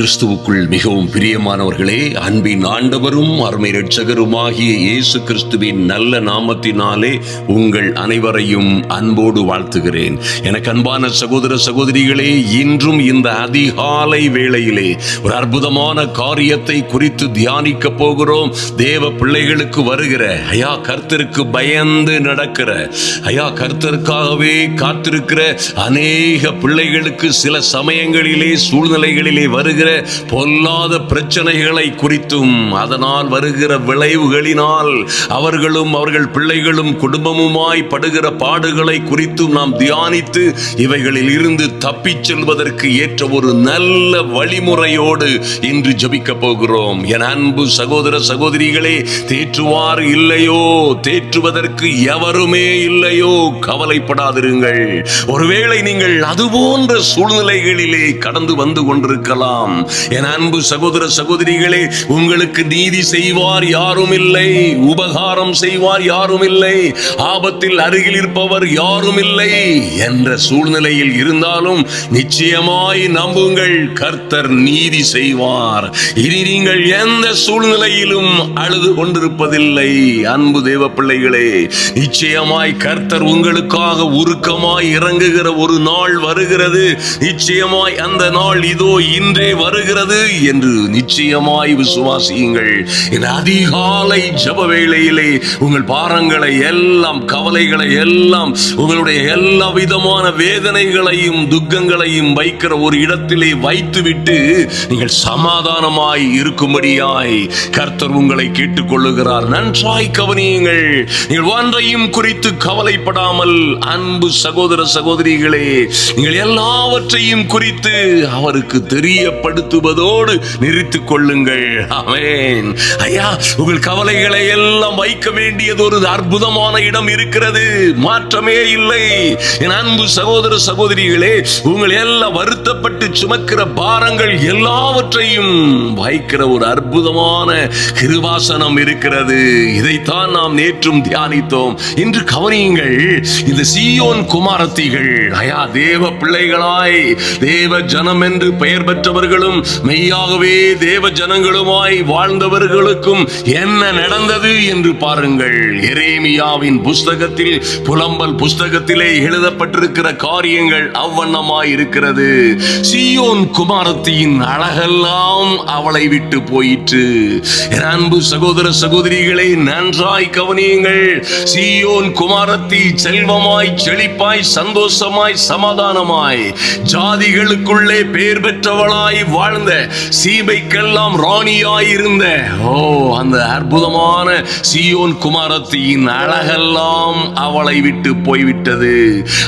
கிறிஸ்துவுக்குள் மிகவும் பிரியமானவர்களே, அன்பின் ஆண்டவரும் அருமை இரட்சகருமாகிய இயேசு கிறிஸ்துவின் நல்ல நாமத்தினாலே உங்கள் அனைவரையும் அன்போடு வாழ்த்துகிறேன். எனக்கு அன்பான சகோதர சகோதரிகளே, இன்றும் இந்த அதிகாலை வேளையிலே ஒரு அற்புதமான காரியத்தை குறித்து தியானிக்க போகிறோம். தேவ பிள்ளைகளுக்கு வருகிற கர்த்தருக்கு பயந்து நடக்கிற கர்த்தருக்காகவே காத்திருக்கிற அநேக பிள்ளைகளுக்கு சில சமயங்களிலே சூழ்நிலைகளிலே வருகிற பொல்லாத பிரச்சனைகளை குறித்தும் அதனால் வருகிற விளைவுகளினால் அவர்களும் அவர்கள் பிள்ளைகளும் குடும்பமுமாய் படுகிற பாடுகளை குறித்தும் நாம் தியானித்து இவைகளில் இருந்து தப்பிச் செல்வதற்கு ஏற்ற ஒரு நல்ல வழிமுறையோடு இன்று ஜெபிக்க போகிறோம். என் அன்பு சகோதர சகோதரிகளே, தேற்றுவார் இல்லையோ, தேற்றுவதற்கு எவருமே இல்லையோ, கவலைப்படாதிருங்கள். ஒருவேளை நீங்கள் அதுபோன்ற சூழ்நிலைகளிலே கடந்து வந்து கொண்டிருக்கலாம். என் அன்பு சகோதர சகோதரிகளே, உங்களுக்கு நீதி செய்வார் யாரும் இல்லை, உபகாரம் செய்வார் யாரும் இல்லை, ஆபத்தில் அருகில் இருப்பவர் யாரும் இல்லை என்ற சூழ்நிலையில் இருந்தாலும் நிச்சயமாய் நம்புங்கள், கர்த்தர் நீதி செய்வார். இனி நீங்கள் எந்த சூழ்நிலையிலும் அழுது கொண்டிருப்பதில்லை. அன்பு தேவ பிள்ளைகளே, நிச்சயமாய் கர்த்தர் உங்களுக்காக உருக்கமாய் இறங்குகிற ஒரு நாள் வருகிறது. நிச்சயமாய் அந்த நாள் இதோ இன்றே வருகிறது என்று நிச்சயமாய் விசுவாசியுங்கள். இந்த அதிகாலை ஜெப வேளையிலே உங்கள் பாரங்களை எல்லாம், கவலைகளை எல்லாம், உங்களுடைய எல்லா விதமான வேதனைகளையும் துக்கங்களையும் வைக்கிற ஒரு இடத்திலே வைத்துவிட்டு நீங்கள் சமாதானமாய் இருக்கும்படியாய் கர்த்தர் உங்களை கேட்டுக்கொள்ளுகிறார். நன்றாய் கவனியுங்கள். நீங்கள் ஒன்றையும் குறித்து கவலைப்படாமல், அன்பு சகோதர சகோதரிகளே, நீங்கள் எல்லாவற்றையும் குறித்து அவருக்கு தெரியப்படுத்துவதோடு நிறுத்திக் கொள்ளுங்கள். ஆமென். உங்கள் கவலைகளை எல்லாம் வைக்க வேண்டியது ஒரு அற்புதமான இடம் இருக்கிறது, மாற்றமே இல்லை. என் அன்பு சகோதர சகோதரிகளே, உங்கள் எல்லாம் வருத்தப்பட்டு சுமக்கிற பாரங்கள் எல்லாவற்றையும் வைக்கிற ஒரு அற்புதமான கிருபாசனம் இருக்கிறது. இதைத்தான் நாம் நேற்றும் தியானித்தோம். இன்று கவனியுங்கள். இந்த சீயோன் குமாரத்திகள் தேவ பிள்ளைகளாய் தேவ ஜனம் என்று பெயர் பெற்றவர்களும் மெய்யாகவே தேவ ஜனங்களுமாய் வாழ்ந்தவர்களுக்கும் என்ன நடந்தது என்று பாருங்கள். எரேமியாவின் புஸ்தகத்தில், புலம்பல் புஸ்தகத்திலே எழுதப்பட்டிருக்கிற காரியங்கள் அவ்வண்ணமாய் இருக்கிறது. சீயோன் குமாரத்தியின் அழகெல்லாம் அவளை விட்டு போயிற்று. என் அன்பு சகோதர சகோதரிகளை நன்றாய் கவனியுங்கள். சீயோன் குமாரத்தி செல்வமாய், செழிப்பாய், சந்தோஷமாய், சமாதானமாய், ஜாதிகளுக்குள்ளே பேர் பெற்றவளாய் வாழ்ந்த, சீமைக்கெல்லாம் ராணியாய் இருந்த அந்த அற்புதமான சீயோன் குமாரத்தியின் அழகெல்லாம் அவளை விட்டு போய்விட்டது.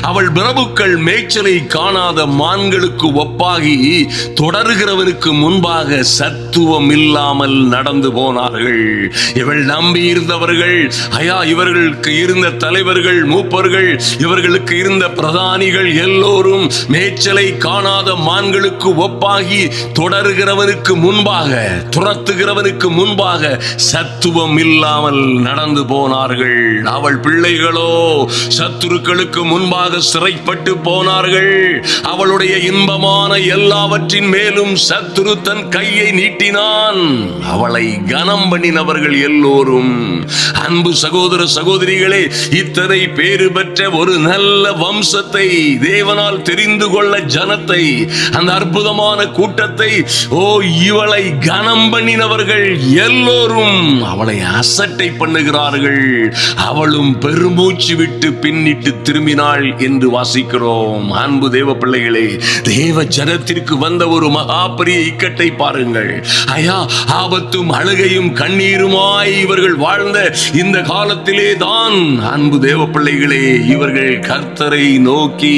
அவள் பிரபுக்கள் மேய்ச்சலை காணாத மான்களுக்கு ஒப்பாகி தொடர்கிறவனுக்கு முன்பாக சத்துவம் இல்லாமல் நடந்து போனார்கள். இவள் நம்பி இருந்தவர்கள், இவர்களுக்கு இருந்த தலைவர்கள், மூப்பர்கள், இவர்களுக்கு இருந்த பிரதானிகள் எல்லோரும் மேய்ச்சலை காணாத மான்களுக்கு ஒப்பாகி தொடர்கிறவனுக்கு முன்பாக, துரத்துகிறவனுக்கு முன்பாக சத்துவம் இல்லாமல் நடந்து போனார்கள். அவள் பிள்ளைகளோ சத்துருக்களுக்கு முன்பாக சிறைப்பட்டு போனார்கள். அவளுடைய இன்பமான எல்லாவற்றின் மேலும் சத்துரு தன் கையை நீட்டினான். அவளை கனம் பண்ணினவர்கள் எல்லோரும், அன்பு சகோதர சகோதரிகளே, இத்தனை பேறு பெற்ற ஒரு நல்ல வம்சத்தை, தேவனால் தெரிந்து கொள்ள ஜனத்தை, அந்த அற்புதமான கூட்டத்தை, இவளை கனம் பண்ணினவர்கள் எல்லோரும் அவளை அசட்டை பண்ணுகிறார்கள். அவளும் பெருமூச்சு விட்டு பின்னிட்டு திரும்பினாள் என்று வாசிக்கிறோம். அன்பு தேவ பிள்ளைகளே, தேவ ஜனத்திற்கு வந்த ஒரு மகா பெரிய இக்கட்டை பாருங்கள். ஆபத்தும் அழுகையும் கண்ணீருமாய் இவர்கள் வாழ்ந்த இந்த காலத்திலே தான், அன்பு தேவ பிள்ளைகளே, இவர்கள் கர்த்தரை நோக்கி,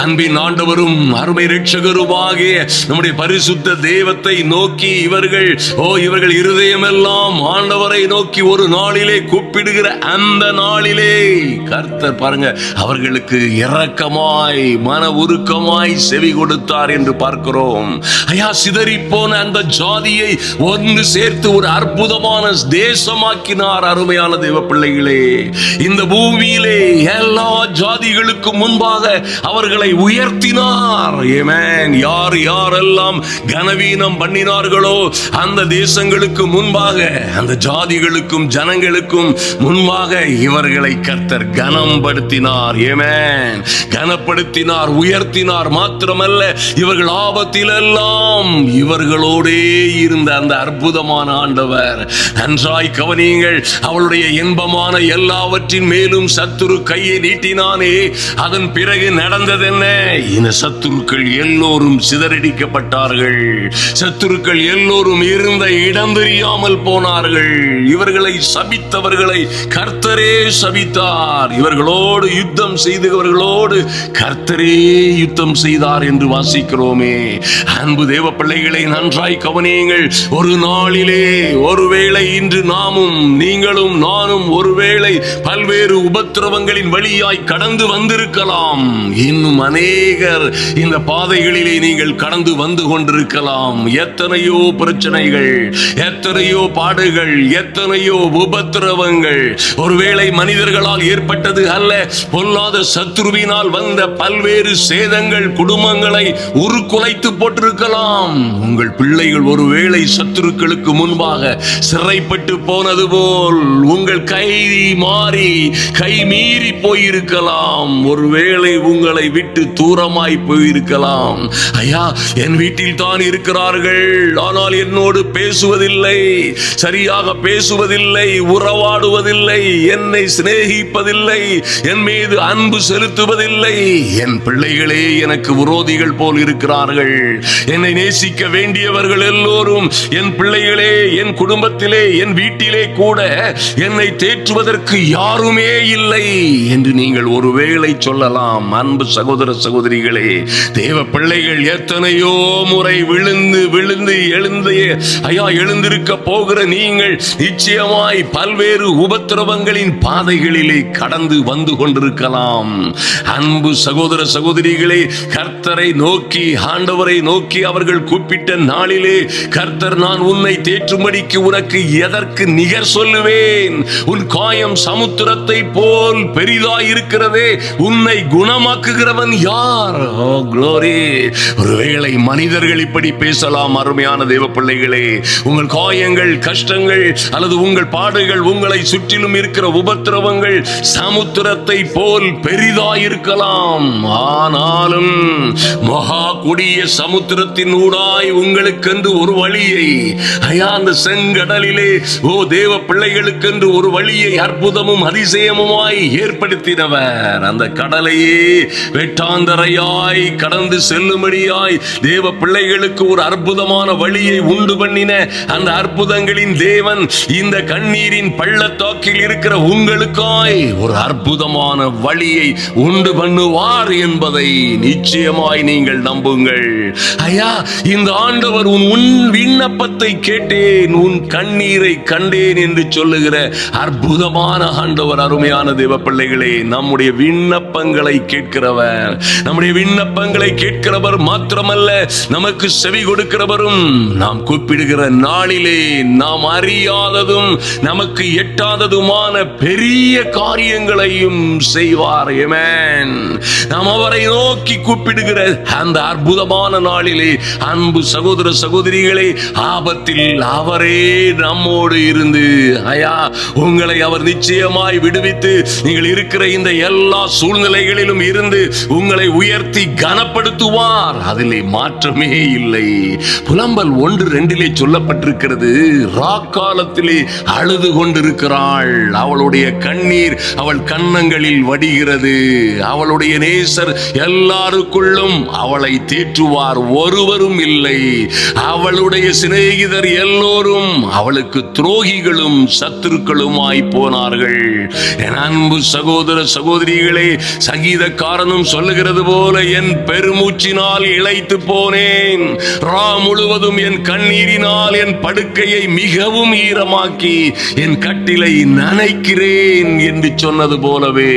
அன்பின் ஆண்டவரும் அருமை இரட்சகருமாகிய நம்முடைய பரிசுத்த தேவத்தை நோக்கி இவர்கள் இருதயம் எல்லாம் ஆண்டவரை நோக்கி ஒரு நாளிலே கூப்பிடுகிற அந்த நாளிலே கர்த்தர் பாருங்க அவர்களுக்கு இரக்கமாய், மன உருக்கமாய் செவி கொடுத்தார் என்று பார்க்கிறோம். சிதறி போன அந்த ஜாதியை ஒன்று சேர்த்து ஒரு அற்புதமான தேசமாக்கினார். அருமையான தேவ பிள்ளைகளே, இந்த பூமியிலே எல்லா ஜாதிகளுக்கும் முன்பாக அவர்களை உயர்த்தினார். ஆமென். யார் யாரெல்லாம் கனவீனம் பண்ணினார்களோ அந்த தேசங்களுக்கு முன்பாக, அந்த ஜாதிகளுக்கும் ஜனங்களுக்கும் முன்பாக இவர்களை கர்த்தர் கனப்படுத்தினார். ஆமென். கனப்படுத்தினார், உயர்த்தினார். மாத்திரமல்ல, இவர்கள் ஆபத்திலெல்லாம் இவர்களோடே இருந்த அந்த அற்புதமான ஆண்டவர். நன்றாய் கவனியுங்கள். அவளுடைய இன்பமான எல்லாவற்றின் மேலும் சத்துரு கையை நீட்டினானே, அதன் பிறகு நடந்தது என்ன? இந்த சத்துருக்கள் எல்லோரும் சிதறடிக்கப்பட்டார்கள். சத்துருக்கள் எல்லோரும் இருந்த இடம் தெரியாமல் போனார்கள். இவர்களை சபித்தவர்களை கர்த்தரே சபித்தார். இவர்களோடு யுத்தம் செய்தவர்களோடு கர்த்தரே யுத்தம் செய்தார் என்று வாசிக்கிறோமே. அன்பு தேவ பிள்ளைகளை நன்றாய் கவனியுங்கள். ஒரு நாளிலே, ஒருவேளை இன்று நாமும் நீங்களும் நானும் ஒருவேளை பல்வேறு உபத்திரவங்களின் வழியாய் கடந்து வந்திருக்கலாம். இன்னும் அநேகர் இந்த பாதைகளிலே நீங்கள் கடந்து வந்து கொண்டிருக்கலாம். எத்தனையோ பிரச்சனைகள், எத்தனையோ பாடுகள், எத்தனையோ உபத்திரவங்கள். ஒருவேளை மனிதர்களால் ஏற்பட்டது அல்ல, பொல்லாத சத்துருவினால் வந்த பல்வேறு சேதங்கள் குடும்பங்களை உருக்குலைத்து போட்டிருக்கலாம். உங்கள் பிள்ளைகள் ஒருவேளை சத்துருக்களுக்கு முன்பாக சிறைப்பட்டு போனது போல் உங்கள் கை மாறி கை மீறி போயிருக்கலாம். ஒருவேளை உங்களை விட்டு தூரமாய் போயிருக்கலாம். ஐயா, என் வீட்டில் தான் இருக்கிறார்கள், ஆனால் என்னோடு பேசுவதில்லை, சரியாக பேசுவதில்லை, உறவாடுவதில்லை, என்னை சிநேகிப்பதில்லை, என் மீது அன்பு செலுத்துவதில்லை. என் பிள்ளைகளே எனக்கு விரோதிகள் போல் இருக்கிறார்கள். என்னை நேசிக்க வேண்டியவர்கள் எல்லோரும், என் பிள்ளைகளே, என் குடும்பத்திலே, என் வீட்டிலே கூட என்னை தேற்றுவதற்கு யாருமே இல்லை என்று நீங்கள் ஒருவேளை சொல்லலாம். அன்பு சகோதர சகோதரிகளே, தேவ பிள்ளைகள் எத்தனையோ முறை விழுந்து விழுந்து எழுந்திருக்க போகிற நீங்கள் நிச்சயமாய் பல்வேறு உபத்திரவங்களின் பாதைகளிலே கடந்து வந்து கொண்டிருக்கலாம். அன்பு சகோதர சகோதரிகளே, கர்த்தரை நோக்கி, ஆண்டவரை நோக்கி அவர்கள் கூப்பிட்ட நாளிலே கர்த்தர், நான் உன்னை தேற்றும்படிக்கு உனக்கு எதற்கு நிகர் சொல்லுவேன்? உன் காயம் சமுத்திரத்தை போல் பெரிதாய் இருக்கிறதே, உன்னை குணமாக்குகிறவன் யார்? ஓ க்ளோரி. ஒருவேளை மனிதர்கள் இப்படி பேசலாம். அருமையான தேவ பிள்ளைகளே, உங்கள் காயங்கள், கஷ்டங்கள் அல்லது உங்கள் பாடுகள், உங்களை சுற்றிலும் இருக்கிற உபத்திரவங்கள் சமுத்திரத்தை போல் பெரிதாய் இருக்கலாம். ஆனாலும் மகா கொடிய சமுத்திரத்தின் ஊடாய் உங்களுக்கென்று ஒரு வழியை, அந்த செங்கடலிலே ஓ தேவ பிள்ளைகளுக்கென்று ஒரு வழியை அற்புதமும் அதிசயமுமாய் ஏற்படுத்தினவர். அந்த கடலையே வெட்டாந்தரையாய் கடந்து செல்லும்படியாய் தேவ பிள்ளைகளுக்கு ஒரு அற்புதமான வழியை உண்டு பண்ணின அந்த அற்புதங்களின் தேவன் இந்த கண்ணீரின் பள்ளத்தாக்கில் இருக்கிற உங்களுக்காய் ஒரு அற்புதமான வழியை உண்டு பண்ணுவார் என்பதை நிச்சயமாய் நீங்கள் நம்புங்கள். ஐயா, இந்த ஆண்டவர் உன் விண்ணப்பத்தை கேட்டேன், உன் கண்ணீரை கண்டேன் என்று சொல்லுகிற அற்புதமான ஆண்டவர். அருமையான தேவ பிள்ளைகளே, நம்முடைய விண்ணப்பங்களை கேட்கிறவர், நம்முடைய விண்ணப்பங்களை கேட்கிறவர் மாத்திரமல்ல, நமக்கு செவி கொடுக்கிறவரும். நாம் கூப்பிடுகிற நாளிலே நாம் அறியாததும் நமக்கு எட்டாததுமான பெரிய காரியங்களையும் செய்வார். ஆமென். நாம் அவரை நோக்கி கூப்பிடுகிற அந்த அற்புதமான நாளிலே அன்பு சகோதர சகோதரிகளே, ஆபத்தில் அவரே நம்மோடு இருந்து ஐயா உங்களை அவர் நிச்சயமாய் விடுவித்து நீங்கள் இருக்கிற இந்த எல்லா சூழ்நிலைகளிலும் இருந்து உங்களை உயர்த்தி கனப்படுத்துவார். அதிலே மாற்றமே இல்லை. புலம்பல் 1:2 சொல்லப்பட்டிருக்கிறது, ராக்காலத்திலே அழுது கொண்டிருக்கிறாள், அவளுடைய கண்ணீர் அவள் கன்னங்களில் வடிகிறது. அவளுடைய நேசர் எல்லாருக்குள்ளும் அவளை தேற்றுவார், ஒருவரும் இல்லை. அவளுடைய சிநேகிதர் எல்லோரும் அவளுக்கு துரோகிகளும் சத்துருக்களுமாய் போனார்கள். என் அன்பு சகோதர சகோதரிகளே, சங்கீதக்காரனும் சொல்லுகிறது போல, என் பெருமூச்சினால் இளைத்து போனேன், ரா முழுவதும் என் கண்ணீரினால் என் படுக்கையை மிகவும் ஈரமாக்கி என் கட்டிலை நனைக்கிறேன் என்று சொன்னது போலவே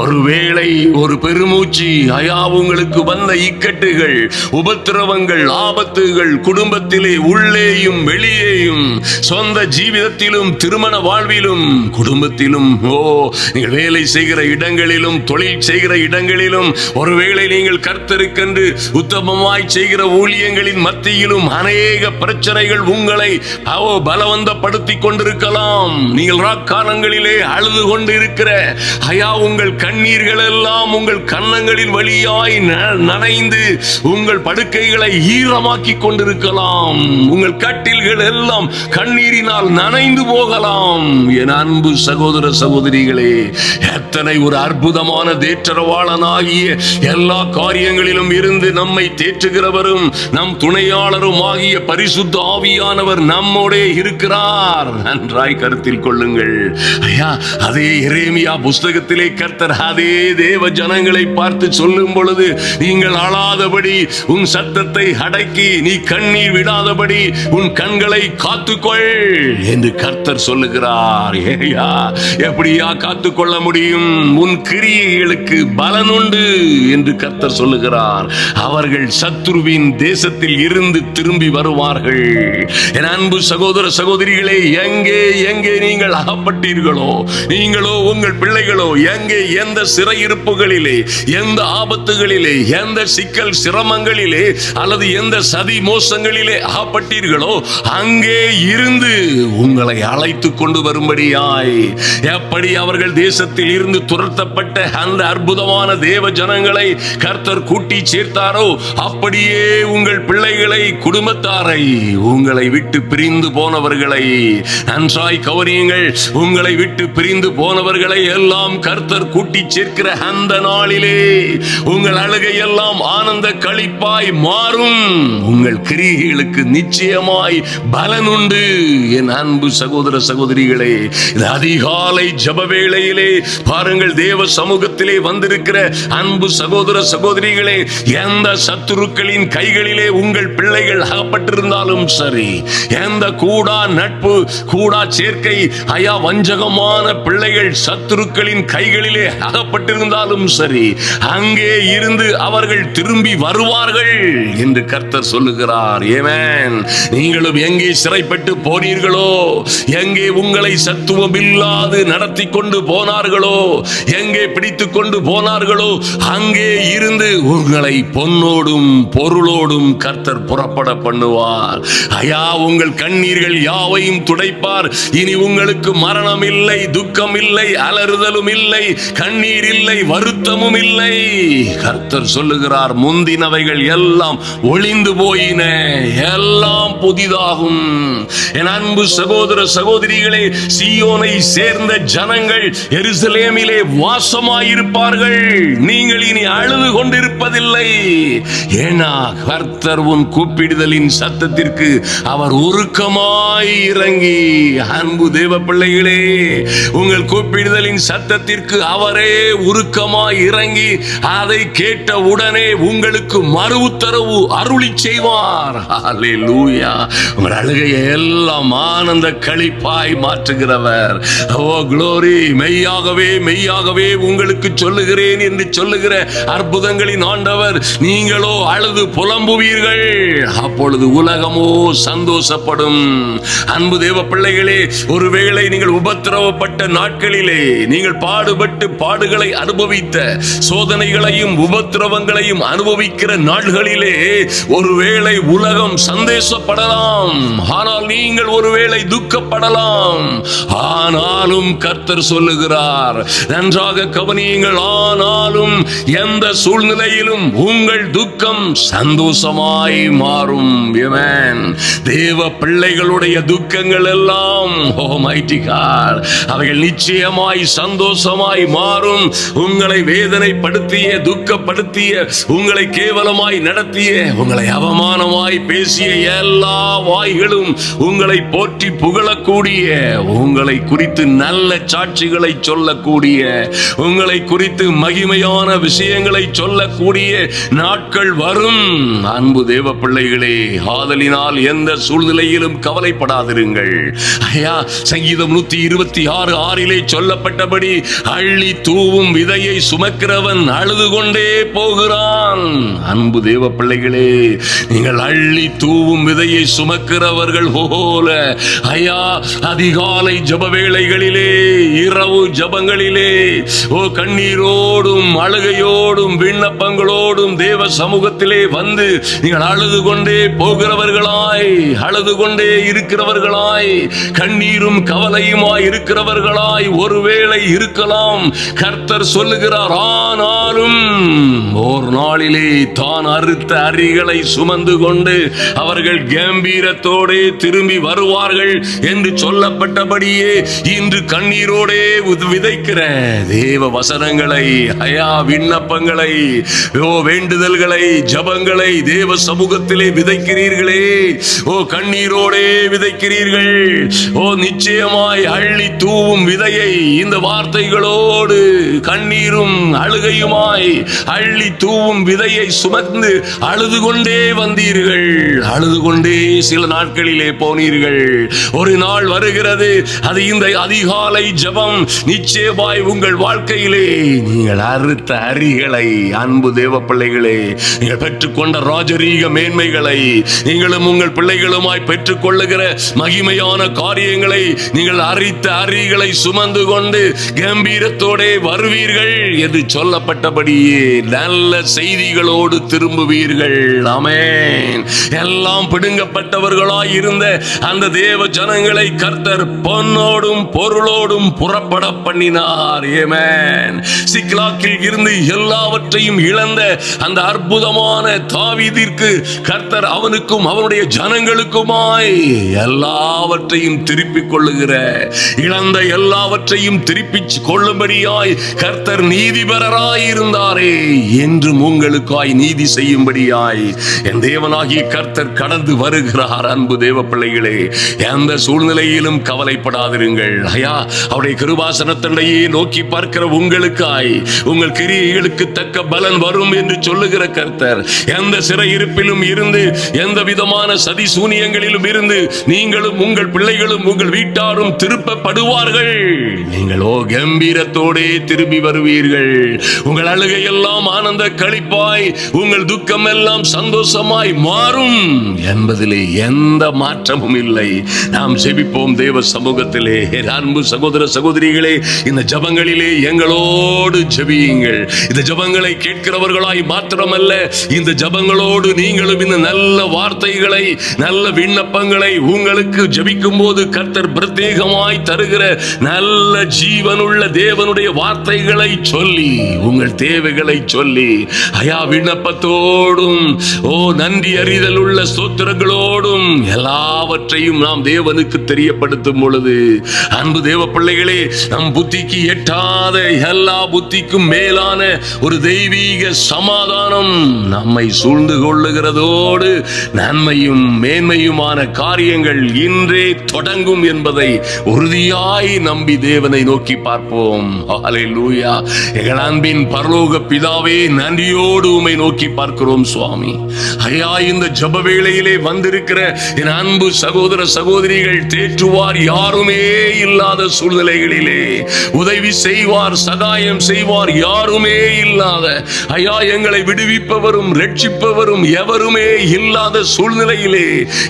ஒருவேளை ஒரு பெருமூச்சு ஐயா உங்களுக்கு வந்த இக்கட்டுகள், உபத்திரவங்கள், ஆபத்துகள் குடும்பத்திலே உள்ளேயும் வெளியேயும், சொந்த ஜீவிதத்திலும், திருமண வாழ்விலும், குடும்பத்திலும், நீங்கள் வேலை செய்கிற இடங்களிலும், தொழில் செய்கிற இடங்களிலும், ஒருவேளை நீங்கள் கர்த்தருக்கென்று உத்தமமாய் செய்கிற ஊழியங்களின் மத்தியிலும் அநேக பிரச்சனைகள் உங்களை பலவந்தப்படுத்திக் கொண்டிருக்கலாம். நீங்கள் ராக்காலங்களிலே அழுது கொண்டு இருக்கிற உங்கள் கண்ணீர்கள் எல்லாம் உங்கள் கன்னங்களின் வழியாய் நனைந்து உங்கள் படுக்கைகளை ஈரமாக்கி கொண்டிருக்கலாம். உங்கள் கட்டில்கள் எல்லாம் கண்ணீரினால் நனைந்து போகலாம். என் அன்பு சகோதர சகோதரிகளே, எத்தனை ஒரு அற்புதமான தேற்றரவாளனாகிய எல்லா காரியங்களிலும் இருந்து நம்மை தேற்றுகிறவரும் நம் துணையாளரும் ஆகிய பரிசுத்த ஆவியானவர் நம்மோடே இருக்கிறார். நன்றாய் கருத்தில் கொள்ளுங்கள். அதே எரேமியா புஸ்தகத்திலே கர்த்தர் அதே தேவ ஜனங்களை பார்த்து சொல்லும் பொழுது, நீங்கள் அழாதபடி உன் சத்தத்தை அடக்கி நீ கண்ணீர் விடாதபடி உன் கண்களை காத்துக்கொள் என்று கர்த்தர் சொல்லுகிறார். எப்படியா காத்துக்கொள்ள முடியும்? உன் கிரியைகளுக்கு பலன் உண்டு என்று கர்த்தர் சொல்லுகிறார். அவர்கள் சத்துருவின் தேசத்தில் இருந்து திரும்பி வருவார்கள். என் அன்பு சகோதர சகோதரிகளே, எங்கே எங்கே நீங்கள் அகப்பட்டீர்களோ, நீங்களோ உங்கள் பிள்ளைகளோ எங்கே எந்த சிறையிருப்புகளிலே, எந்த ஆபத்துகளிலே, எந்த சிக்கல் சிரமங்களிலே அல்லது எந்த சதி மோசங்களிலே அகப்பட்டீர்களோ, அங்கே இருந்து உங்களை அழைத்து கொண்டு வரும்படியாய், எப்படி அவர்கள் தேசத்தில் இருந்து துரத்தப்பட்ட அந்த அற்புதமான தேவ ஜனங்களை கர்த்தர் கூட்டி சேர்த்தாரோ, அப்படியே உங்கள் பிள்ளைகளை, குடும்பத்தாரை, உங்களை விட்டு பிரிந்து போனவர்களை நன்றாய் கவனியுங்கள். உங்களை விட்டு பிரிந்து போனவர்களை எல்லாம் கர்த்தர் கூட்டி சேர்க்கிற அந்த நாளிலே உங்கள் அழுகை எல்லாம் ஆனந்த களிப்பாய் மாறும். உங்கள் கிரியைகளுக்கு நிச்சயமாய் பலன் உண்டு. என் அன்பு சகோதர சகோதரிகளே, அதிகாலை ஜப வேளையிலே பாருங்கள், தேவ சமூகத்திலே வந்திருக்கிற அன்பு சகோதர சகோதரிகளே, எந்த சத்துருக்களின் கைகளிலே உங்கள் பிள்ளைகள் அகப்பட்டிருந்தாலும் சரி, எந்த கூடா நட்பு, கூடா சேர்க்கை, வஞ்சகமான பிள்ளைகள் சத்துருக்களின் கைகளிலே அகப்பட்டிருந்தாலும் சரி, அங்கே இருந்து அவர்கள் திரும்பி வருவார்கள் என்று கர்த்தர் சொல்லுகிறார். ஆமென். நீங்களும் எங்கே சிறைப்பட்டு போனீர்களோ, எங்கே உங்களை சத்துவம் இல்லாது நடத்தி கொண்டு போனார்களோ, எங்கே பிடித்துக் கொண்டு போனார்களோ, அங்கே இருந்து உங்களை பொன்னோடும் பொருளோடும் கர்த்தர் புறப்பட பண்ணுவார். உங்கள் கண்ணீர்கள் யாவையும் துடைப்பார். இனி உங்களுக்கு மரணம் இல்லை, துக்கம் இல்லை, அலறுதலும் இல்லை, கண்ணீர் இல்லை, வருத்தமும் இல்லை. கர்த்தர் சொல்லுகிறார், முந்தினவைகள் எல்லாம் ஒளிந்து போயின, எல்லாம் புதிதாகும். என் அன்பு சகோதர சகோதரிகளே, சீயோனை சேர்ந்த ஜனங்கள் எருசலேமிலே வாசமாயிருப்பார்கள். நீங்கள் இனி அழுது கொண்டிருப்பதில்லை. ஏனா கர்த்தர் உன் கூப்பிடுதலின் சத்தத்திற்கு அவர் உருக்கமாய் இறங்கி, அன்பு தேவ பிள்ளைகளே, உங்கள் கூப்பிடுதலின் சத்தத்திற்கு அவரே உருக்கமாய் இறங்கி அதை கேட்ட உடனே உங்களுக்கு மறு உத்தரவு அருளி செய்வார். ஹல்லேலூயா. உங்கள் அழுகையை எல்லாம் ஆனந்த களிப்பாய் மாற்றுகிறவர். ஓ க்ளோரி. மெய்யாகவே மெய்யாகவே உங்களுக்கு சொல்லுகிறேன் என்று சொல்லுகிற அற்புதங்களின் ஆண்டவர், நீங்களோ அழுது புலம்புவீர்கள், அப்பொழுது உலகமோ சந்தோஷப்படும். அன்பு தேவ பிள்ளைகளே, ஒருவேளை நீங்கள் உபத்திரவப்பட்ட நாட்களிலே, நீங்கள் பாடுபட்டு பாடுகளை அனுபவித்த, சோதனைகளையும் உபத்திரவங்களையும் அனுபவிக்கிற நாட்களிலே ஒருவேளை உலகம் சந்தோஷப்படலாம், ஆனால் நீங்கள் ஒருவேளை துக்கப்படலாம். ஆனாலும் கர்த்தர் சொல்லுகிறார், நன்றாக கவனியுங்கள், ஆனாலும் எந்த சூழ்நிலையிலும் உங்கள் துக்கம் சந்தோஷமாய் மாறும். தேவ பிள்ளைகளுடைய துக்கங்கள் எல்லாம் அவைகள் நிச்சயமாய் சந்தோஷமாய் மாறும். உங்களை வேதனைப்படுத்திய, துக்கப்படுத்திய, உங்களை கேவலமாய் நடத்திய, உங்களை அவமானமாய் பேசிய எல்லா வாய்களும் உங்களை போற்றி புகழக்கூடிய, உங்களை குறித்து நல்ல சாட்சிகளை சொல்லக்கூடிய, உங்களை குறித்து மகிமையான விஷயங்களை சொல்லக்கூடிய நாட்கள் வரும். அன்பு தேவ பிள்ளைகளே, ஆதலினால் எந்த சூழ்நிலையிலும் கவலைப்படாதிருங்கள். சங்கீதம் 126:6 சொல்லப்பட்டபடி, அள்ளி தூவும் விதையை சுமக்கிறவன் அழுது கொண்டே போகிறான். அன்பு தேவ பிள்ளைகளே, நீங்கள் அள்ளி தூவும் விதையை சுமக்கிறவர்கள் போல அதிகாலை ஜப வேளைகளிலே, இரவு ஜபங்களிலே, கண்ணீரோடும் அழுகையோடும் விண்ணப்பங்களோடும் தேவ சமூகத்திலே வந்து நீங்கள் அழுது கொண்டே போகிறவர்களாய், அழுது கொண்டே இருக்கிறவர்களாய், கண்ணீரும் கவலையுமாய் இருக்கிறவர்களாய் ஒருவேளை இருக்கலாம். கர்த்தர் சொல்லுகிறார், ஆனாலும் ஒரு நாளிலே தான் அறுத்த அரிகளை சுமந்து கொண்டு அவர்கள் கம்பீரத்தோடே திரும்பி வருவார்கள் என்று சொல்லப்பட்டபடியே இன்று கண்ணீரோடே விதைக்கிற தேவ வசனங்களை, விண்ணப்பங்களை, வேண்டுதல்களை, ஜபங்களை தேவ சமூகத்திலே விதைக்கிறீர்களே. கண்ணீரோடே விதைக்கிறீர்கள். நிச்சயமாய் அள்ளி தூவும் விதையை இந்த வார்த்தைகளோடு கண்ணீரும் அழுகையுமாய் அள்ளி தூவும் விதையை சுமந்து அழுது கொண்டே வந்தீர்கள். அழுது கொண்டே சில நாட்களிலே போனீர்கள். ஒரு நாள் வருகிறது, அது இந்த அதிகாலை ஜெபம் நிச்சயமாய் உங்கள் வாழ்க்கையிலே நீங்கள் அறுத்த அரிகளை, அன்பு தேவ பிள்ளைகளே, நீங்கள் பெற்றுக்கொண்ட ராஜரீக மேன்மைகளை, நீங்களும் உங்கள் பிள்ளைகளுமாய் பெற்றுக் கொள்ளுகிற மகிமையான காரியங்களை, நீங்கள் அரித்த அரிகளை சுமந்து கொண்டு கம்பீரத்தோடே வருவீர்கள் என்று சொல்லப்பட்டபடியே நல்ல செய்திகளோடு திரும்புவீர்கள். ஆமென். எல்லாம் பிடுங்கப்பட்டவர்களாய் இருந்த அந்த தேவ ஜனங்களை கர்த்தர் பொன்னோடும் பொருளோடும் புறப்பட பண்ணினார். ஆமென். சிக்லாக்கில் இருந்து எல்லாவற்றையும் இழந்த அந்த அற்புதமான தாவீதிற்கு கர்த்தர் அவனுக்கும் அவனுடைய ஜனங்களுக்குமாய் எல்லாவற்றையும் திருப்பிக் கொள்ளுகிற, இழந்த எல்லாவற்றையும் திருப்பி கொள்ளும்படியாய் கர்த்தர் நீதிபரராய் இருந்தாரே, என்றும் உங்களுக்காய் நீதி செய்யும்படியாய் என் தேவனாகிய கர்த்தர் கடந்து வருகிறார். அன்பு தேவ பிள்ளைகளே, எந்த சூழ்நிலையிலும் கவலைப்படாதிருங்கள். அவருடைய கிருபாசனத்தினையே நோக்கி பார்க்கிற உங்களுக்காய் உங்கள் கிரியைகளுக்கு தக்க பலன் வரும் என்று சொல்லுகிற கர்த்தர், எந்த சிறையிருப்பிலும் இருந்து, எந்த விதமான சதி சூனியங்களிலும் இருந்து நீங்களும் உங்கள் பிள்ளைகளும் உங்கள் வீட்டாரும் திருப்பப்படுவார்கள். நீங்களோ கம்பீரத்தோடே திரும்பி வருவீர்கள். உங்கள் அழுகை எல்லாம் ஆனந்த களிப்பாய், உங்கள் துக்கம் எல்லாம் சந்தோஷமாய் மாறும் என்பதிலே எந்த மாற்றமும் இல்லை. நாம் ஜெபிப்போம் தேவ சமூகத்திலே. அன்பு சகோதர சகோதரிகளே, இந்த ஜபங்களிலே எங்களோடு ஜெபியுங்கள். இந்த ஜபங்களை கேட்கிறவர்களாய் மாத்திரமல்ல, இந்த ஜபங்களோடு நீங்களும் இந்த நல்ல வார்த்தைகளை, நல்ல விண்ணப்பங்களை உங்களுக்கு ஜெபிக்கும் போது கர்த்தர் பிரத்யேகமாய் தருகிற நல்ல ஜீவனுள்ள தேவனுடைய வார்த்தைகளை சொல்லி, உங்கள் தேவைகளை சொல்லி, விண்ணப்பத்தோடும் நன்றி அறிதல் உள்ள ஸ்தோத்திரங்களோடும் எல்லாவற்றையும் நாம் தேவனுக்கு தெரியப்படுத்தும் பொழுது, அன்பு தேவ பிள்ளைகளே, நம் புத்திக்கு எட்டாத, எல்லா புத்திக்கும் மேலான ஒரு தெய்வீக சமாதானம் நம்மை சூழ்ந்து கொள்ளுகிறதோடு நன்மையும் மேன்மையுமான காரியங்கள் இன்றே தொடங்கும் என்பதை உறுதியாய் நம்பி தேவனை நோக்கி பார்ப்போம். ஹல்லேலூயா. எங்கள் அன்பின் பரலோக பிதாவே, நன்றியோடு உம்மை நோக்கி பார்க்கிறோம் சுவாமி. இந்த ஜெப வேளையிலே வந்திருக்கிற என் அன்பு சகோதர சகோதரிகள், தேற்றுவார் யாருமே இல்லாத சூழ்நிலைகளிலே உதவி செய்வார், சகாயம் செய்வார் யாருமே இல்லாத, எங்களை விடுவிப்பவரும் ரட்சிப்பவரும் எவருமே இல்லாத சூழ்நிலையிலே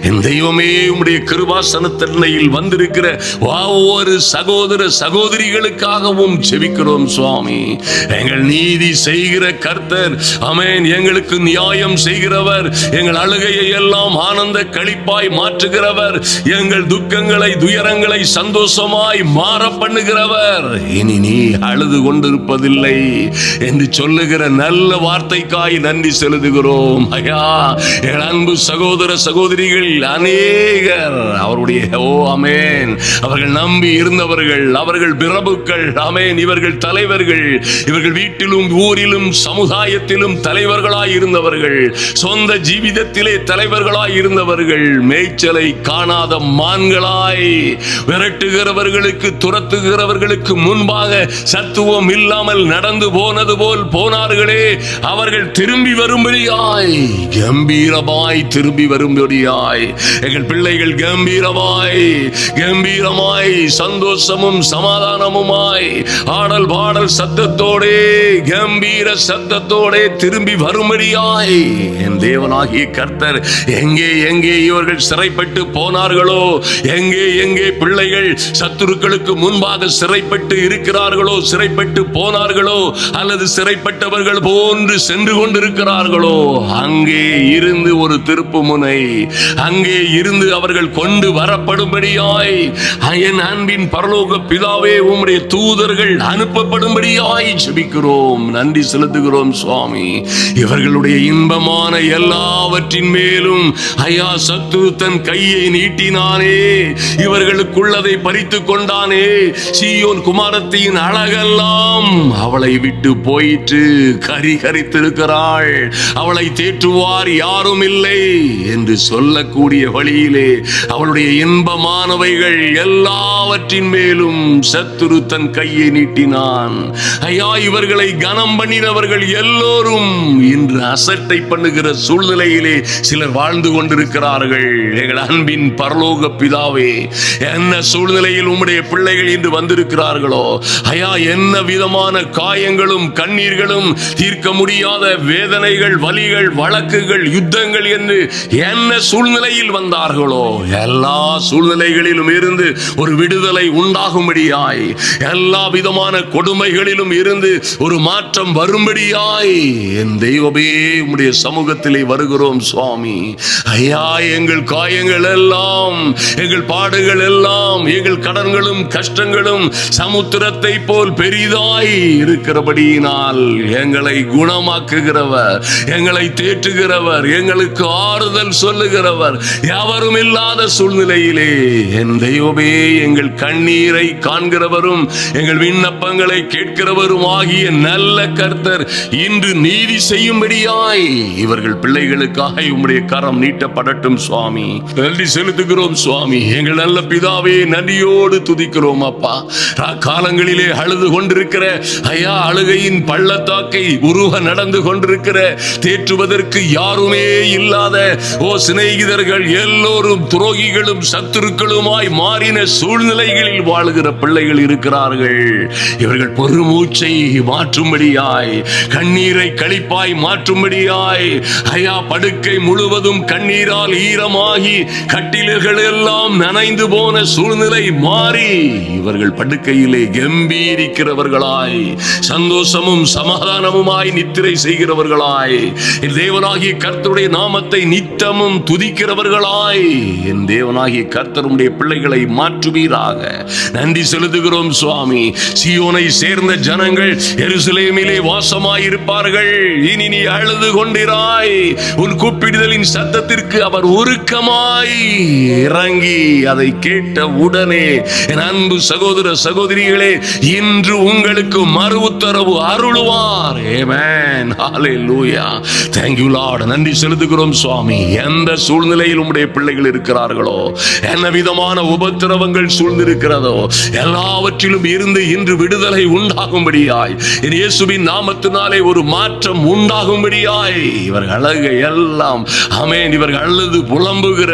என் தெய்வமே, உம்முடைய கிருபாசனத்தில் வந்திருக்கிற ஒவ்வொரு சகோதர சகோதரிகளுக்காகவும் ஜெபிக்கிறோம் சுவாமி. எங்கள் நீதி செய்கிற கர்த்தர், ஆமென், எங்களுக்கு நியாயம் செய்கிறவர், எங்கள் அழுகையை எல்லாம் ஆனந்த களிப்பாய் மாற்றுகிறவர், எங்கள் துக்கங்களை துயரங்களை சந்தோஷமாய் மாற பண்ணுகிறவர். இனி நீ அழுது கொண்டிருப்பதில்லை என்று சொல்லுகிற நல்ல வார்த்தைக்காய் நன்றி செலுத்துகிறோம். எங்கள் அன்பு சகோதர சகோதரிகள் அநேகர் அவருடைய ஆமென், அவர்கள் நம்பி இருந்தவர்கள், அவர்கள் பிரபுக்கள், ஆமென், இவர்கள் தலைவர்கள், இவர்கள் வீட்டிலும் ஊரிலும் சமுதாயத்திலும் தலைவர்களாய் இருந்தவர்கள், சொந்த ஜீவிதத்திலே தலைவர்களாய் இருந்தவர்கள், மேய்ச்சலை காணாத மான்களாய் விரட்டுகிறவர்களுக்கு, துரத்துகிறவர்களுக்கு முன்பாக சத்துவம் இல்லாமல் நடந்து போனது போல் போனார்களே, அவர்கள் திரும்பி வரும்படியாய், கம்பீரமாய் திரும்பி வரும்படியாய் எங்கள் பிள்ளைகள் கம்பீரமாய் கம்பீரமாய் சந்தோஷமும் சமாதானமுமாய் ஆடல் பாடல் சத்தத்தோடே, கம்பீர சத்தத்தோடே திரும்பி வரும்படியாய் என் தேவனாகிய கர்த்தர் எங்கே எங்கே இவர்கள் சிறைப்பட்டு சிறைப்பட்டு போனார்களோ, எங்கே எங்கே பிள்ளைகள் சத்துருக்களுக்கு முன்பாக சிறைப்பட்டு இருக்கிறார்களோ, சிறைப்பட்டு போனார்களோ, அல்லது சிறைப்பட்டவர்கள் போன்று சென்று கொண்டிருக்கிறார்களோ, அங்கே இருந்து ஒரு திருப்பு முனை, அங்கே இருந்து அவர்கள் கொண்டு வரப்படும்படியாய் என் அன்பின் பரலோக பிதாவே உம்முடைய தூதர்கள் அனுப்பப்படும்படியாய் ஜெபிக்கிறோம். நன்றி செலுத்துகிறோம் சுவாமி. இவர்களுடைய இன்பமான எல்லாவற்றின் மேலும் ஐயா சத்துரு தன் கையை நீட்டினானே, இவர்களுக்குள்ளதை பறித்து கொண்டானே. சீயோன் குமாரத்தின் அழகெல்லாம் அவளை விட்டு போயிற்று, கரித்திருக்கிறாள், அவளை தேற்றுவார் யாரும் இல்லை என்று சொல்லக்கூடிய வழியிலே அவளுடைய இன்பமானவைகள் எல்லாவற்றின் மேலும் சத்துரு தன் கையை நீட்டினான். ஐயா, இவர்களை கனம் பண்ணினவர்கள் எல்லோரும் இன்று அசட்டை பண்ணுகிற சூழ்நிலையிலே சிலர் வாழ்ந்து கொண்டிருக்கிறார்கள். எங்கள் அன்பின் பரலோக பிதாவே, என்ன சூழ்நிலையில் உம்முடைய பிள்ளைகள் இன்று வந்திருக்கிறார்களோ ஐயா, என்ன விதமான காயங்களும் கண்ணீர்களும், தீர்க்க முடியாத வேதனைகள், வலிகள், வழக்குகள், யுத்தங்கள் என்று என்ன சூழ்நிலையில் வந்தார்களோ, எல்லா சூழ்நிலைகளிலும் இருந்து ஒரு விடுதலை உண்டாகும்படியாய், எல்லா விதமான கொடுமைகளிலும் இருந்து ஒரு மாற்றம் வரும்படியாய் என் தெய்வமே உம்முடைய சமூகத்திலே வருகிறோம் சுவாமி. ஐயா, எங்கள் காயங்கள் எல்லாம், எங்கள் பாடுகள் எல்லாம், எங்கள் கடன்களும் கஷ்டங்களும் சமுத்திரத்தை போல் பெரிதாய் இருக்கிறபடியினால் எங்களை குணமாக்குகிறவர், எங்களை தேற்றுகிறவர், எங்களுக்கு ஆறுதல் சொல்லுகிறவர் யாவரும் இல்லாத சூழ்நிலையிலே என் தெய்வமே எங்கள் கண்ணீரை காண்கிறவரும் எங்கள் விண்ணப்பங்களை கேட்கிறவரும் ஆகிய நல்ல கர்த்தர் இன்று நீதி செய்யும்படியாய் இவர்கள் பிள்ளைகளுக்காக உம்முடைய கரம் நீட்டப்படட்டும் சுவாமி. நன்றி செலுத்துகிறோம் சுவாமி. எங்கள் நல்ல பிதாவே, நன்றியோடு துதிக்கிறோம் அப்பா. காலங்களிலே அழுது கொண்டிருக்கிற ஐயா, அழுகையின் பள்ளத்தாக்கை உருவ நடந்து கொண்டிருக்கிற, தேற்றுவதற்கு யாருமே இல்லாத ஓ சிநேகிதர்கள் எல்லோரும் துரோகிகளும் சத்துருக்களுமாய் மாறின சூழ்நிலைகளில் வாழுகிற பிள்ளைகள் இருக்கிறார்கள். இவர்கள் பெருமூச்சை மாற்றும்படியாய், கண்ணீரை களிப்பாய் மாற்றும்படியாய் ஐயா, படுக்கை முழுவதும் கண்ணீரால் ஈரமாகி கட்டில்கள் எல்லாம் நனைந்து போன சூழ்நிலை மாறி இவர்கள் படுக்கையிலே கம்பீரிக்கிறவர்களாய், சந்தோஷமும் சமாதானமுமாய் நித்திரை செய்கிறவர்களாய், என் தேவனாகிய கர்த்தருடைய நாமத்தை நித்தமும் துதிக்கிறவர்களாய் என் தேவனாகிய கர்த்தருடைய பிள்ளைகளை மாற்றுவீராக. நன்றி செலுத்துகிறோம் சுவாமி. சீயோனை சேர்ந்த ஜனங்கள் எருசலேமிலே வாசமாயிருப்பார்கள். இனி நீ அழுது கொண்டிராய். உன் கூப்பிடுதலின் சத்தத்திற்கு அவர் உருக்கமாய் இறங்கி அதை கேட்ட உடனே என் அன்பு சகோதர சகோதரிகளே, இன்று உங்களுக்கு மறு உத்தரவு அருளுவார். ஆமென். ஹல்லேலூயா. Thank you Lord. நன்றி செலுத்துகிறோம் சுவாமி. எந்த சூழ்நிலையில் உம்முடைய பிள்ளைகள் இருக்கிறார்களோ, என்ன விதமான உபத்திரவங்கள் சூழ்ந்திருக்கிறதோ, எல்லாவற்றிலும் இருந்து இன்று விடுதலை உண்டாகும்படியாய், இயேசுவின் நாமத்தினாலே ஒரு மாற்றம் உண்டாகும்படியாய் இவர்கள் அழகை எல்லாம் ஆமென், இவர்கள் அழுது புலம்புகிற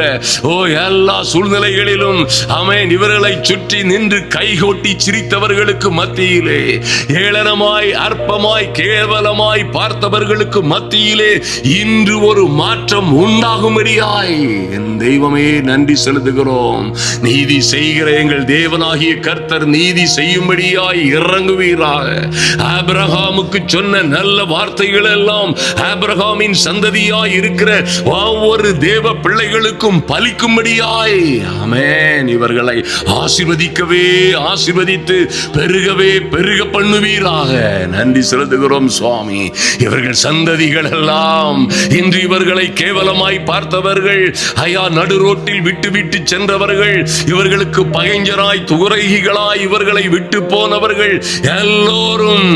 ஓ எல்லா சூழ்நிலைகளிலும் ஆமென், இவர்களை சுற்றி நின்று கைகொட்டி சிரித்தவர்களுக்கு மத்தியிலே, ஏளனமாய் அற்பமாய் கேவலமாய் பார்த்தவர்களுக்கு மத்தியிலே இன்று ஒரு மாற்றம் உண்டாகும்படியாய் என் தெய்வமே நன்றி செலுத்துகிறோம். நீதி செய்கிற எங்கள் தேவனாகிய கர்த்தர் நீதி செய்யும்படியாய் இறங்குவீராக. ஆபிரகாமுக்கு சொன்ன நல்ல வார்த்தைகள் எல்லாம் ஆபிரகாமின் சந்ததியாய் இருக்கிற ஒவ்வொரு தேவ பிள்ளைகளுக்கும் பலிக்கும்படியாய் ஆமென், இவர்களை ஆசீர்வதிக்கவே ஆசீர்வதித்து பெருகவே பெருக பண்ணுவீராக. நன்றி செலுத்துகிறோம் சுவாமி. இவர்கள் சந்ததிகள் எல்லாம் இன்று இவர்களை கேவலமாய் பார்த்தவர்கள், ஐயா நடு ரோட்டில் விட்டு விட்டு சென்றவர்கள், இவர்களுக்கு பகைஞராய் துரைகிகளாய் இவர்களை விட்டு போனவர்கள் எல்லோரும்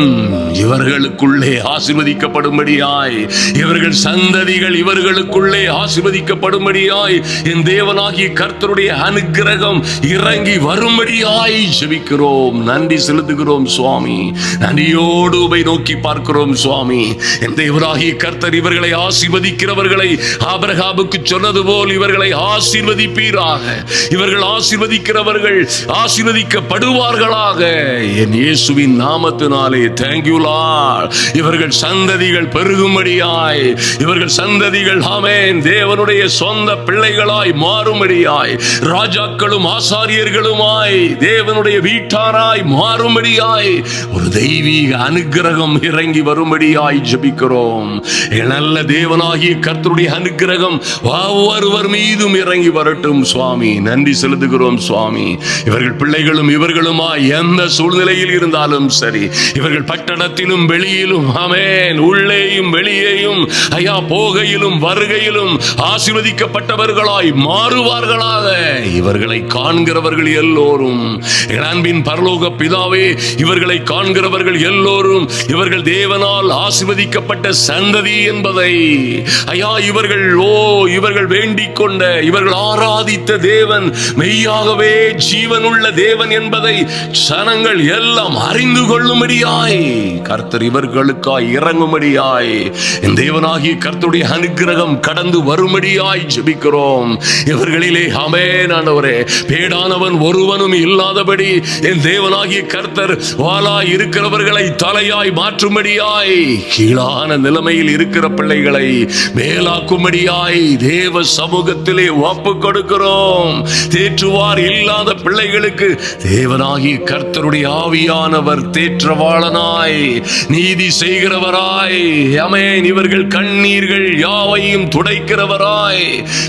இவர்களுக்குள்ளே ஆசீர்வதிக்கப்படும்படியாய், இவர்கள் சந்ததிகள் இவர்களுக்குள்ளே ஆசீர்வதிக்கப்படும்படியாய் என் தேவனாகிய கர்த்தருடைய அனுக்கிரகம் இறங்கி வரும்படியாய் ஜெபிக்கிறோம். நன்றி செலுத்துகிறோம் சுவாமி. நன்றியோடு உம்மை நோக்கி பார்க்கிறோம் சுவாமி. என் தேவனாகிய கர்த்தர் இவர்களை ஆசீர்வதிக்கிறவர்களை ஆபிரகாமுக்கு சொன்னது போல் இவர்களை ஆசீர்வதிப்பீராக. இவர்கள் ஆசீர்வதிக்கிறவர்கள் ஆசீர்வதிக்கப்படுவார்களாக என் இயேசுவின் நாமத்தினாலே. Thank you Lord. இவர்கள் சந்ததிகள் பெருகும்படியாய், இவர்கள் சந்ததிகள் ஆமென் தேவனுடைய சொந்த பிள்ளைகளாய் பிள்ளைகளாய் மாறும்படியாய், ராஜாக்களும் ஆசாரியர்களுமாய் தேவனுடைய வீட்டாராய் மாறும்படியாய் ஒரு தெய்வீக அனுக்கிரகம் இறங்கி வரும்படியாய் ஜெபிக்கிறோம். நல்ல தேவனாகிய கர்த்தருடைய அனுக்கிரகம் ஒவ்வொருவர் மீதும் இறங்கி வரட்டும் சுவாமி. நன்றி செலுத்துகிறோம் சுவாமி. இவர்கள் பிள்ளைகளும் இவர்களுமாய் எந்த சூழ்நிலையில் இருந்தாலும் சரி, இவர்கள் பட்டணத்திலும் வெளியிலும், ஆமென், உள்ளேயும் வெளியேயும் ஐயா, போகையிலும் வருகையிலும் ஆசீர்வதிக்கப்பட்டவர்களாய் மாறுவார்களாக. இவர்களை காண்கிறவர்கள் எல்லோரும், என் அன்பின் பரலோக பிதாவே, இவர்களை காண்கிறவர்கள் எல்லோரும் இவர்கள் தேவனால் ஆசீர்வதிக்கப்பட்ட சந்ததி என்பதை ஐயா, இவர்கள் வேண்டிக் கொண்ட, இவர்கள் ஆராதித்த தேவன் மெய்யாகவே ஜீவனுள்ள தேவன் என்பதை ஜனங்கள் எல்லாம் அறிந்து கொள்ளும்படியாய் கர்த்தர் இவர்களுக்காய் இறங்கும்படியாய் என் தேவனாகிய கர்த்தருடைய அனுக்கிரகம் கடந்து வரும்படியாய் ஜெபிக்கிறோம். இவர்களிலே ஆமென் ஆண்டவரே, பேடானவன் ஒருவனும் இல்லாதபடி என் தேவனாகிய கர்த்தர் வாளாய் இருக்கிறவர்களை தலையாய் மாற்றும்படியாய், கீழான நிலைமையில் இருக்கிற பிள்ளைகளை மேலாக்கும்படியாய் தேவ சமூகத்திலே ஒப்பு கொடுக்கிறோம். தேற்றுவார் இல்லாத பிள்ளைகளுக்கு தேவனாகிய கர்த்தருடைய ஆவியானவர் தேற்றவாளனாய் நீதி செய்கிறவராய், ஆமென், இவர்கள் கண்ணீர்கள் யாவையும் துடைக்கிறவராய்,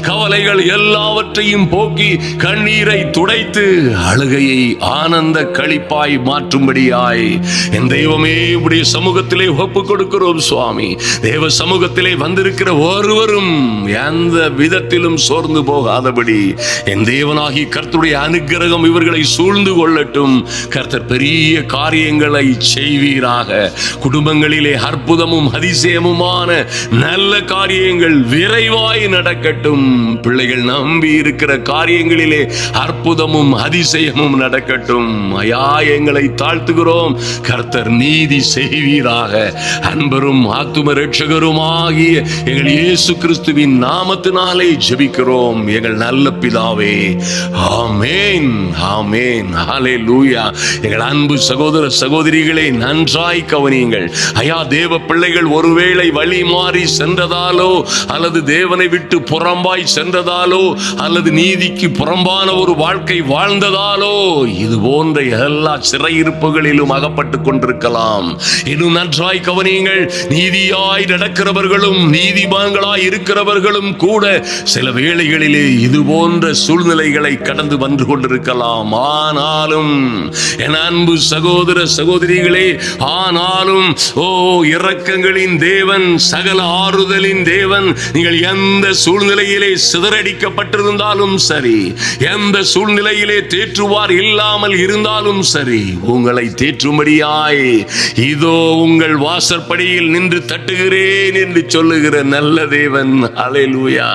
கவலைகள் எல்லாவற்றையும் போக்கி கண்ணீரை துடைத்து அழுகையை ஆனந்த களிப்பாய் மாற்றும்படியாய் என் தெய்வமே உடைய சமூகத்திலே ஒப்பு கொடுக்கிறோம் சுவாமி. தேவ சமூகத்திலே வந்திருக்கிற ஒருவரும் எந்த விதத்திலும் சோர்ந்து போகாதபடி என் தேவனாகி கர்த்தருடைய அனுக்கிரகம் இவர்களை சூழ்ந்து கொள்ளட்டும். கர்த்தர் பெரிய காரியங்களை செய்வீராக. குடும்பங்களிலே அற்புதமும் அதிசயமுமான நல்ல காரியங்கள் விரைவாய் நடக்கட்டும். பிள்ளைகள் நம்பி இருக்கிற காரியங்களிலே அற்புதமும் அதிசயமும் நடக்கட்டும். ஐயா, எங்களை தாழ்த்துகிறோம். கர்த்தர் நீதி செய்வீராக. அன்பரும் ஆத்தும ரட்சகருமாகிய எங்கள் இயேசு கிறிஸ்துவின் நாமத்தினாலே ஜெபிக்கிறோம் எங்கள் நல்ல பிதாவே. ஆமென், ஆமென், ஹல்லேலூயா. எங்கள் அன்பு சகோதர சகோதரிகளை நன்றாய் கவனியுங்கள். ஐயா, தேவ பிள்ளைகள் ஒருவேளை வழி மாறி சென்றதாலோ, அல்லது தேவனை விட்டு புறம்பாய் சென்றதாலோ, அல்லது நீதிக்கு புறம்பான ஒரு வாழ்க்கை வாழ்ந்ததாலோ, இது போன்ற எல்லா சிறையிருப்புகளிலும் அகப்பட்டுக் கொண்டிருக்கலாம். இன்னும் நன்றாய் கவனியுங்கள். நீதியாய் நடக்கிறவர்களும் நீதிமான்களாய் இருக்கிறவர்களும் கூட சில வேளைகளிலே இது போன்ற சூழ்நிலைகளை கடந்து வந்து கொண்டிருக்கலாம். ஆனாலும் என் அன்பு சகோதர சகோதரிகளே, ஆனாலும் இரக்கங்களின் தேவன், சகல ஆறுதலின் தேவன், நீங்கள் எந்த சூழ்நிலையிலே சிதறடிக்கப்பட்டிருந்தாலும் சரி, எந்த சூழ்நிலையிலே தேற்றுவார் இல்லாமல் இருந்தாலும் சரி, உங்களை தேற்றும்படியாய் இதோ உங்கள் வாசற்படியில் நின்று தட்டுகிறேன் என்று சொல்லுகிற நல்ல தேவன். ஹல்லேலூயா.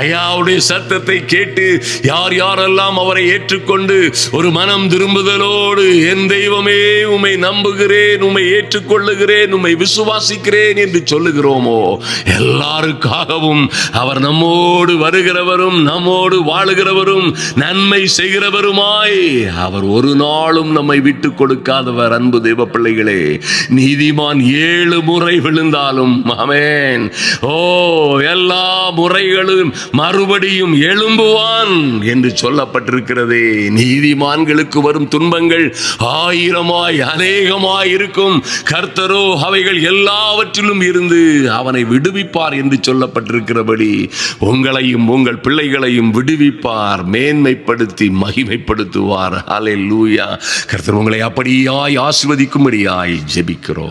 ஐயாவுடைய சத்தத்தை கேட்டு யார் யாரெல்லாம் அவரை ஏற்றுக்கொண்டு ஒரு மனம் திரும்புதலோடு என் தெய்வமே உம்மை நம்புகிறேன், உம்மை ஏற்றுக்கொள்ளுகிறேன், உம்மை விசுவாசிக்கிறேன் என்று சொல்லுகிறோமோ, எல்லாருக்காகவும் அவர் நம்மோடு வருகிறவரும் நம்மோடு வாழுகிறவரும் நன்மை செய்கிறவருமாய் அவர் ஒரு நாளும் நம்மை விட்டு கொடுக்காதவர். அன்பு தேவ பிள்ளைகளே, நீதிமான் 7 முறை விழுந்தாலும் ஆமென், எல்லா முறைகளும் மறுபடியும் எழும்புவான் என்று சொல்லப்பட்டிருக்கிறதே. நீதிமான்களுக்கு வரும் துன்பங்கள் 1000 அநேகமாய் இருக்கும். கர்த்தரோ அவைகள் எல்லாவற்றிலும் இருந்து அவனை விடுவிப்பார் என்று சொல்லப்பட்டிருக்கிறபடி உங்களையும் உங்கள் பிள்ளைகளையும் விடுவிப்பார், மேன்மைப்படுத்தி மகிமைப்படுத்துவார். ஹல்லேலூயா. கர்த்தர் உங்களை அப்படியாய் ஆசீர்வதிக்கும்படியாய் ஜெபிக்கிறோம்.